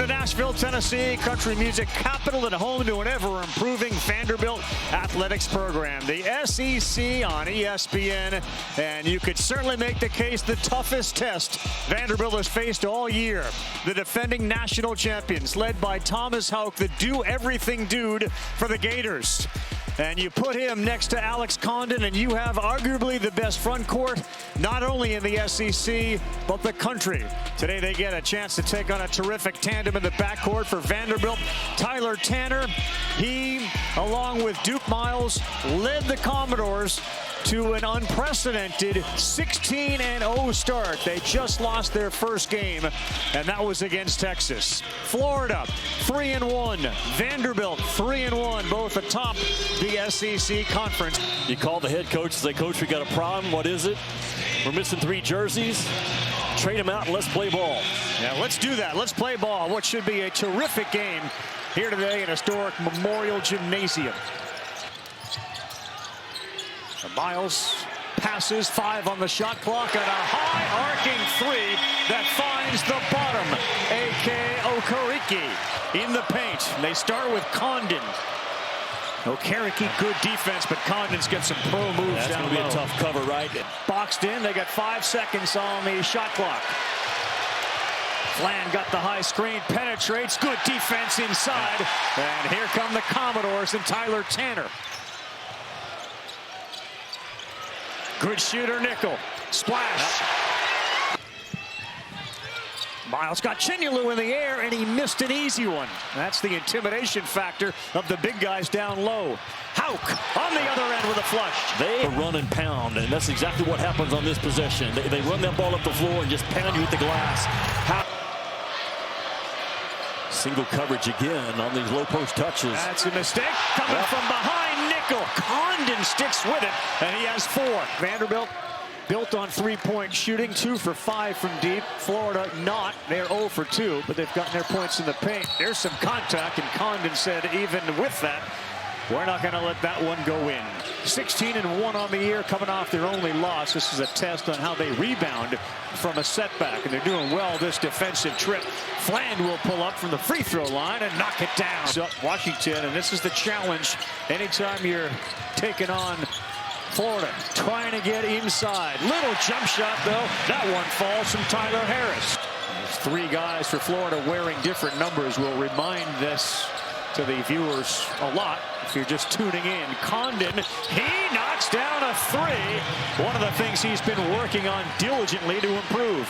to Nashville, Tennessee, country music capital and home to an ever-improving Vanderbilt athletics program. The SEC on ESPN, and you could certainly make the case the toughest test Vanderbilt has faced all year. The defending national champions, led by Thomas Houck, the do-everything dude for the Gators. And you put him next to Alex Condon, and you have arguably the best front court, not only in the SEC, but the country. Today they get a chance to take on a terrific tandem in the backcourt for Vanderbilt. Tyler Tanner, he, along with Duke Miles, led the Commodores to an unprecedented 16-0 start. They just lost their first game, and that was against Texas. Florida, 3-1. Vanderbilt, 3-1, both atop the SEC conference. You call the head coach and say, Coach, we got a problem. What is it? We're missing 3 jerseys. Trade them out and let's play ball. Yeah, let's do that. Let's play ball. What should be a terrific game here today in historic Memorial Gymnasium. Miles passes, 5 on the shot clock, and a high arcing 3 that finds the bottom. A.K. Okereke in the paint. They start with Condon. Okereke, good defense, but Condon's got some pro moves down low. That's going to be a tough cover, right? Boxed in, they got 5 seconds on the shot clock. Flan got the high screen, penetrates, good defense inside. And here come the Commodores and Tyler Tanner. Good shooter, Nickel. Splash. Miles got Chinyalu in the air, and he missed an easy one. That's the intimidation factor of the big guys down low. Houck on the other end with a flush. They run and pound, and that's exactly what happens on this possession. They run that ball up the floor and just pound you with the glass. Single coverage again on these low post touches. That's a mistake. Coming from behind, Nickel. Condon sticks with it, and he has 4. Vanderbilt built on three-point shooting, 2 for 5 from deep. Florida not. They're 0 for 2, but they've gotten their points in the paint. There's some contact, and Condon said even with that, we're not going to let that one go in. 16-1 on the year, coming off their only loss. This is a test on how they rebound from a setback, and they're doing well this defensive trip. Flan will pull up from the free throw line and knock it down. So Washington, and this is the challenge anytime you're taking on Florida, trying to get inside. Little jump shot, though. That one falls from Tyler Harris. There's 3 guys for Florida wearing different numbers. We'll remind this to the viewers a lot if you're just tuning in. Condon, he knocks down a 3. One of the things he's been working on diligently to improve.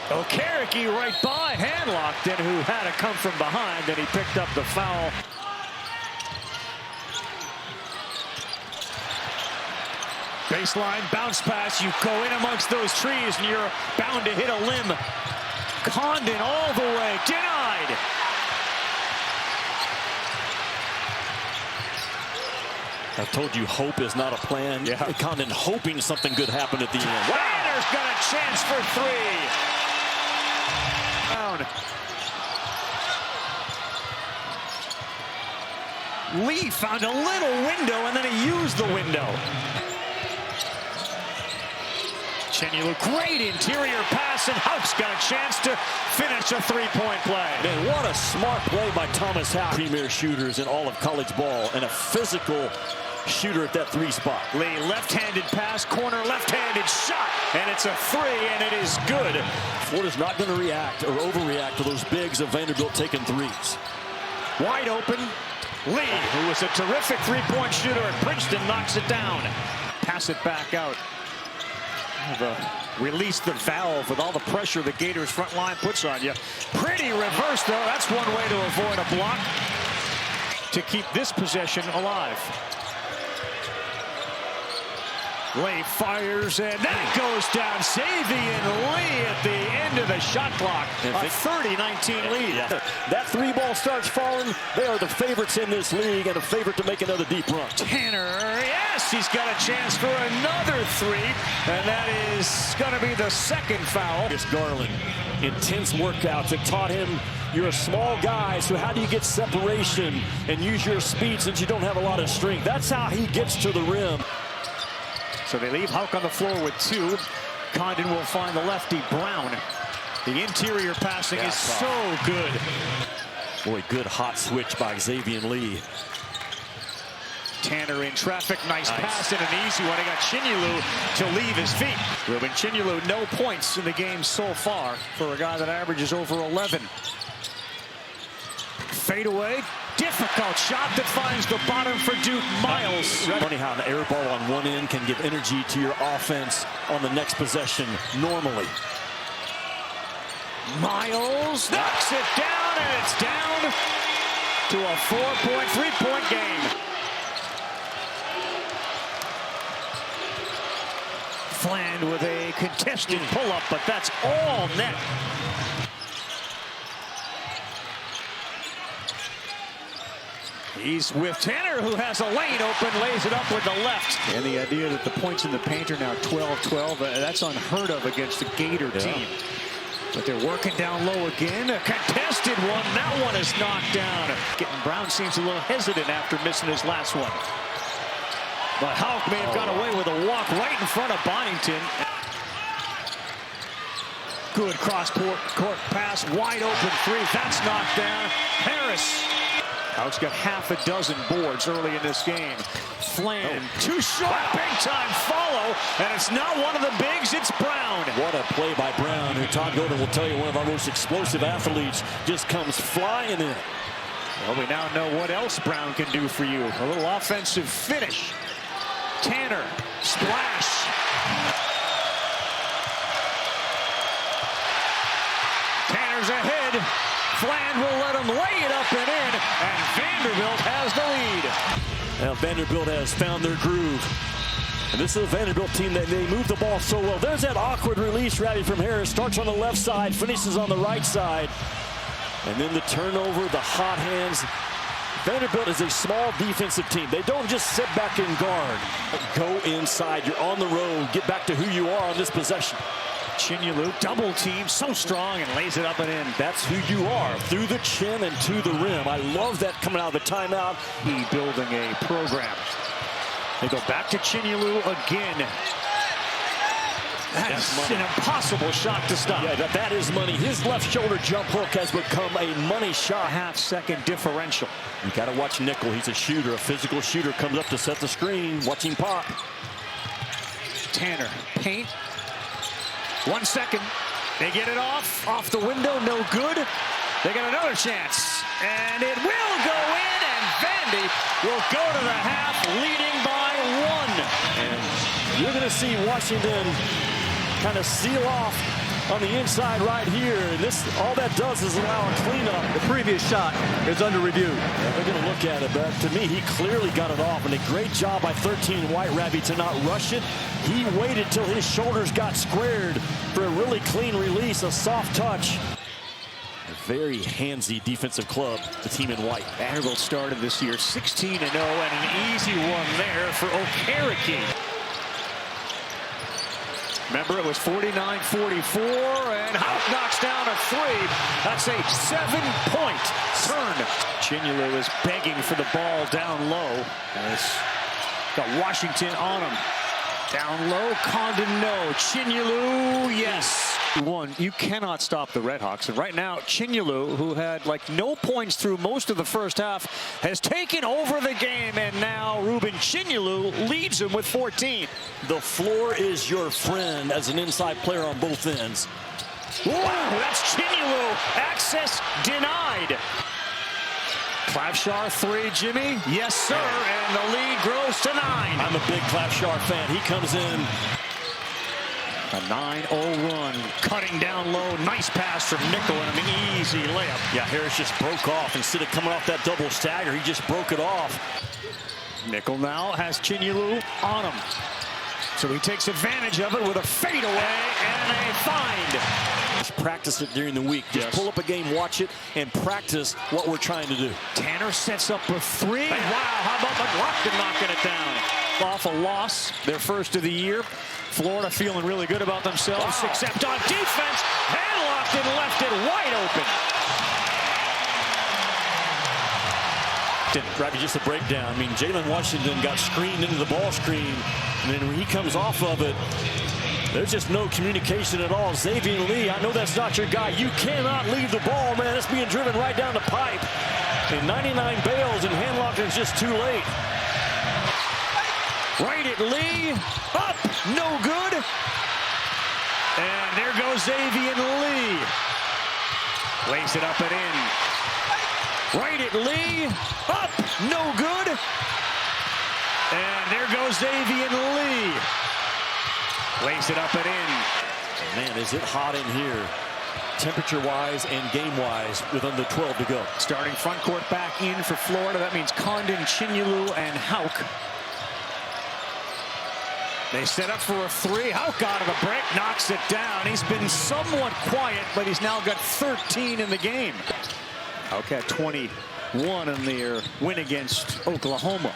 Okereke right by, handlocked, and who had to come from behind, and he picked up the foul. Baseline bounce pass. You go in amongst those trees, and you're bound to hit a limb. Condon all the way, denied. I've told you hope is not a plan. Yeah. Condon hoping something good happened at the end. Tanner's got a chance for 3. Down. Lee found a little window, and then he used the window. Chinyalu, great interior pass, and Houck's got a chance to finish a 3-point play. Man, what a smart play by Thomas Houck. Premier shooters in all of college ball, and a physical shooter at that 3 spot. Lee, left-handed pass, corner, left-handed shot, and it's a 3, and it is good. Florida's not going to react or overreact to those bigs of Vanderbilt taking 3s. Wide open, Lee, who was a terrific 3-point shooter at Princeton, knocks it down. Pass it back out. Release the valve with all the pressure the Gators front line puts on you. Pretty reverse, though. That's one way to avoid a block to keep this possession alive. Lee fires, and that goes down. Savian Lee at the end of the shot clock. A 30-19 lead. Yeah. That 3 ball starts falling. They are the favorites in this league and a favorite to make another deep run. Tanner, yes, he's got a chance for another 3, and that is going to be the 2nd foul. It's Garland. Intense workouts that taught him you're a small guy, so how do you get separation and use your speed since you don't have a lot of strength? That's how he gets to the rim. So they leave Houck on the floor with 2. Condon will find the lefty, Brown. The interior passing is so good. Boy, good hot switch by Xavier Lee. Tanner in traffic, nice pass and an easy one. He got Chinyelu to leave his feet. Ruben Chinyelu, no points in the game so far for a guy that averages over 11. Fadeaway, difficult shot that finds the bottom for Duke. Miles. Funny how an air ball on one end can give energy to your offense on the next possession normally. Miles knocks it down, and it's down to a 4-point, 3-point game. Fland with a contested pull-up, but that's all net. He's with Tanner, who has a lane open, lays it up with the left. And the idea that the points in the paint are now 12-12, that's unheard of against the Gator team. But they're working down low again. A contested one. That one is knocked down. Brown seems a little hesitant after missing his last one. But Houck may have got away with a walk right in front of Bonington. Good cross-court pass. Wide open three. That's knocked down. Harris. Houck's got half a dozen boards early in this game. Fland, too short, big-time follow, and it's not one of the bigs, it's Brown. What a play by Brown, who Todd Golden will tell you one of our most explosive athletes, just comes flying in. Well, we now know what else Brown can do for you. A little offensive finish. Tanner, splash. Tanner's ahead. Fland will let him lay it up and in, and Vanderbilt has the lead. Now Vanderbilt has found their groove. And this is a Vanderbilt team that they move the ball so well. There's that awkward release rally from Harris. Starts on the left side, finishes on the right side. And then the turnover, the hot hands. Vanderbilt is a small defensive team. They don't just sit back and guard. Go inside. You're on the road. Get back to who you are on this possession. Chinyelu, double team, so strong, and lays it up and in. That's who you are, through the chin and to the rim. I love that coming out of the timeout. He building a program. They go back to Chinyelu again. That's an impossible shot to stop. Yeah, that is money. His left shoulder jump hook has become a money shot. Half-second differential. You got to watch Nickel. He's a shooter, a physical shooter. Comes up to set the screen. Watch him pop. Tanner, paint. 1 second. They get it off the window, no good. They got another chance, and it will go in, and Vandy will go to the half, leading by 1. And you're going to see Washington kind of seal off on the inside right here, and this, all that does is allow a cleanup. The previous shot is under review. Yeah, they're going to look at it, but to me, he clearly got it off, and a great job by 13 White Rabbit to not rush it. He waited till his shoulders got squared for a really clean release, a soft touch. A very handsy defensive club, the team in white. Vanderbilt started this year 16-0, and an easy one there for Okereke. Remember, it was 49-44, and Houck knocks down a three. That's a 7-point turn. Chinyelu is begging for the ball down low. Got Washington on him. Down low, Condon, no. Chinyelu, yes. You cannot stop the Redhawks. And right now, Chinyelu, who had no points through most of the first half, has taken over the game. And now Ruben Chinyelu leads him with 14. The floor is your friend as an inside player on both ends. Wow, that's Chinyelu. Access denied. Clavshar three, Jimmy. Yes, sir. And the lead grows to 9. I'm a big Clavshar fan. He comes in. A 9-0 run. Cutting down low. Nice pass from Nickel and an easy layup. Yeah, Harris just broke off. Instead of coming off that double stagger, he just broke it off. Nickel now has Chinyelu on him. So he takes advantage of it with a fadeaway and a find. Just practice it during the week. Just pull up a game, watch it, and practice what we're trying to do. Tanner sets up a three. And wow, how about McLaughlin knocking it down? Off a loss, their first of the year. Florida feeling really good about themselves, except on defense. Hanlockton left it wide open. Ravi, just a breakdown. I mean, Jalen Washington got screened into the ball screen, and then when he comes off of it, There's just no communication at all. Xavier Lee, I know that's not your guy. You cannot leave the ball, man. It's being driven right down the pipe. And 99 bails, and Handlock is just too late. Right at Lee. Up. No good. And there goes Xavier Lee. Lays it up and in. Right at Lee. Up. No good. And there goes Xavier Lee. Lays it up and in. Man, is it hot in here, temperature-wise and game-wise, with under 12 to go. Starting front court back in for Florida. That means Condon, Chinyelu, and Hauk. They set up for a three. Hauk out of the break, knocks it down. He's been somewhat quiet, but he's now got 13 in the game. Hauk had 21 in their win against Oklahoma.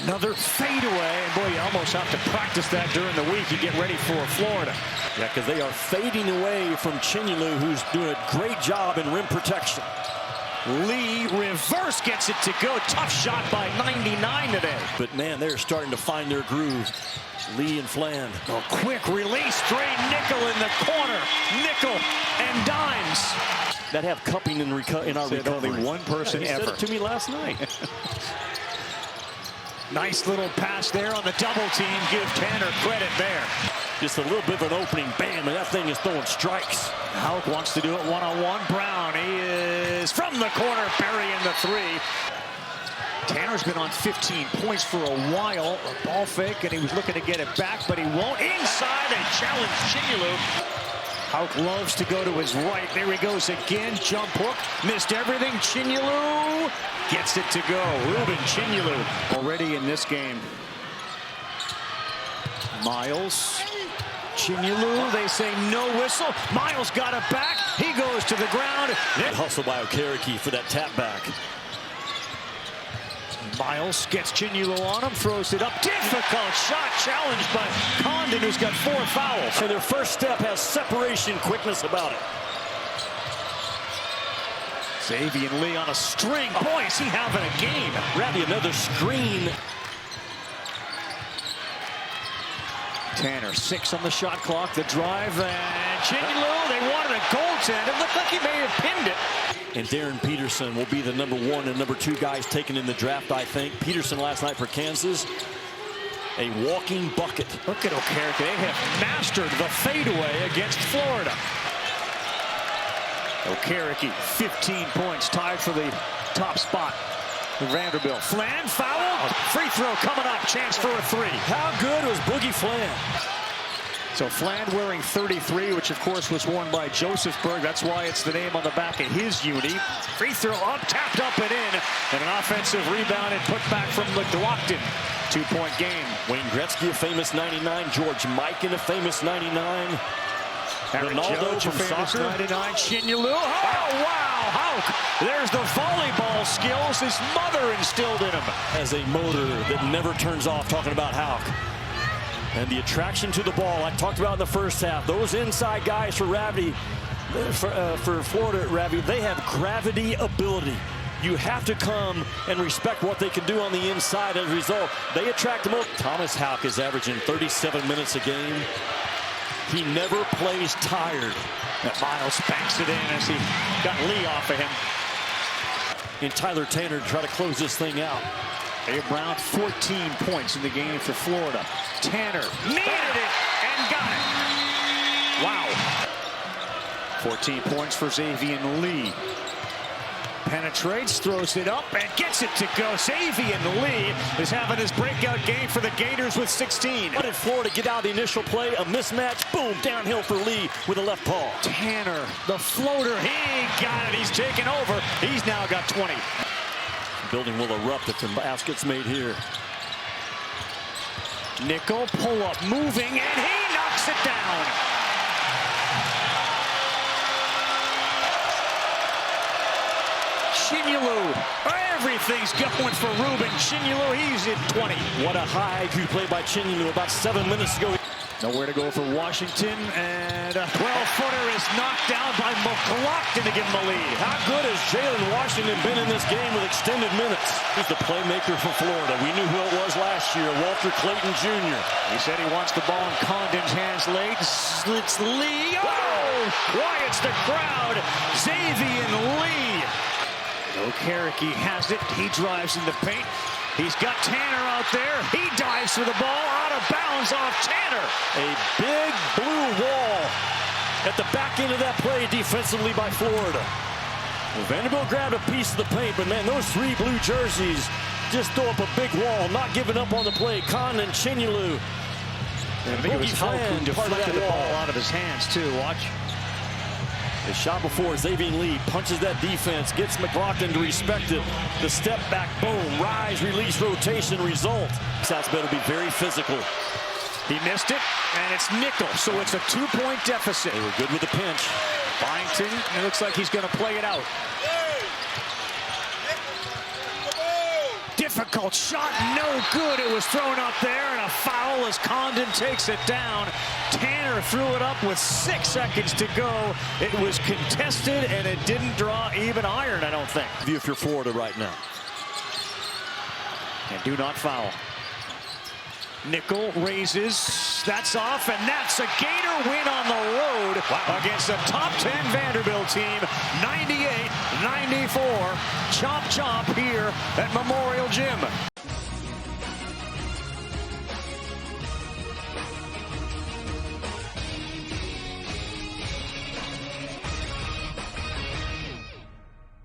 Another fadeaway, and boy, you almost have to practice that during the week. You get ready for Florida. Yeah, because they are fading away from Chinyelu, who's doing a great job in rim protection. Lee reverse gets it to go. Tough shot by 99 today. But man, they're starting to find their groove. Lee and Fland. A quick release, straight nickel in the corner. Nickel and dimes. That have cupping in our recovery. Only one person ever. Said it to me last night. Nice little pass there on the double team. Give Tanner credit there. Just a little bit of an opening, bam, and that thing is throwing strikes. Hauk wants to do it one-on-one. Brown, he is from the corner, burying the three. Tanner's been on 15 points for a while. A ball fake, and he was looking to get it back, but he won't. Inside, they challenge Chinyelu. Hauk loves to go to his right. There he goes again. Jump hook. Missed everything. Chinyelu gets it to go. Ruben Chinyelu already in this game. Miles. Chinyelu, they say no whistle. Miles got it back. He goes to the ground. Hustle by Okereke for that tap back. Miles gets Chinyelu on him, throws it up. Difficult shot, challenged by Condon, who's got 4 fouls. And their first step has separation quickness about it. Xavier Lee on a string. Boy, is he having a game. Ravi, another screen. Tanner, 6 on the shot clock. The drive, and Chinyelu, they wanted a goaltend. It looked like he may have pinned it. And Darren Peterson will be the number 1 and number 2 guys taken in the draft, I think. Peterson last night for Kansas, a walking bucket. Look at Okereke. They have mastered the fadeaway against Florida. Okereke, 15 points, tied for the top spot. Vanderbilt. Fland fouled. Free throw coming up. Chance for a 3. How good was Boogie Fland? So Fland wearing 33, which of course was worn by Josephburg. That's why it's the name on the back of his uni. Free throw up, tapped up and in. And an offensive rebound and put back from McLaughlin. 2-point game. Wayne Gretzky, a famous 99. George Mikan, a famous 99. Ronaldo from soccer. 99. Chinyelu. Oh, wow. Hauk. There's the volleyball skills his mother instilled in him. As a motor that never turns off, talking about Hauk. And the attraction to the ball, I talked about in the first half. Those inside guys for Ravi, for Florida, Ravi, they have gravity ability. You have to come and respect what they can do on the inside. As a result, they attract them up. Thomas Hauk is averaging 37 minutes a game. He never plays tired. That Miles banks it in as he got Lee off of him. And Tyler Tanner to try to close this thing out. Abe Brown, 14 points in the game for Florida. Tanner needed it and got it. Wow. 14 points for Xavier Lee. Penetrates, throws it up, and gets it to go. Xavier Lee is having his breakout game for the Gators with 16. What did Florida get out of the initial play? A mismatch. Boom, downhill for Lee with a left paw. Tanner, the floater, he got it. He's taken over. He's now got 20. Building will erupt if the basket's made here. Nickel, pull up, moving, and he knocks it down. Chinyelu, everything's going for Ruben Chinyelu. He's at 20. What a high IQ play by Chinyelu about 7 minutes ago. Nowhere to go for Washington, and a 12-footer is knocked down by McLaughlin to give him the lead. How good has Jalen Washington been in this game with extended minutes? He's the playmaker for Florida. We knew who it was last year, Walter Clayton Jr. He said he wants the ball in Condon's hands late. Slits Lee. Oh! Quiets the crowd. Xavier Lee. Okereke has it. He drives in the paint. He's got Tanner out there. He dives for the ball out of bounds off Tanner. A big blue wall at the back end of that play defensively by Florida. Well, Vanderbilt grabbed a piece of the paint, but man, those three blue jerseys just throw up a big wall, not giving up on the play. Condon, Chinulu. I think it was Houck who deflected the ball out of his hands too. Watch. The shot before, Xavier Lee punches that defense, gets McLaughlin to respect it. The step back, boom, rise, release, rotation, result. South's better be very physical. He missed it, and it's nickel, so it's a 2-point deficit. They were good with the pinch. Byington, it looks like he's going to play it out. Difficult shot, no good. It was thrown up there, and a foul as Condon takes it down. Tanner threw it up with 6 seconds to go. It was contested, and it didn't draw even iron, I don't think. If you're Florida right now. And do not foul. Nickel raises, that's off, and that's a Gator win on the road against a top 10 Vanderbilt team, 98-94. Chomp chomp here at Memorial Gym.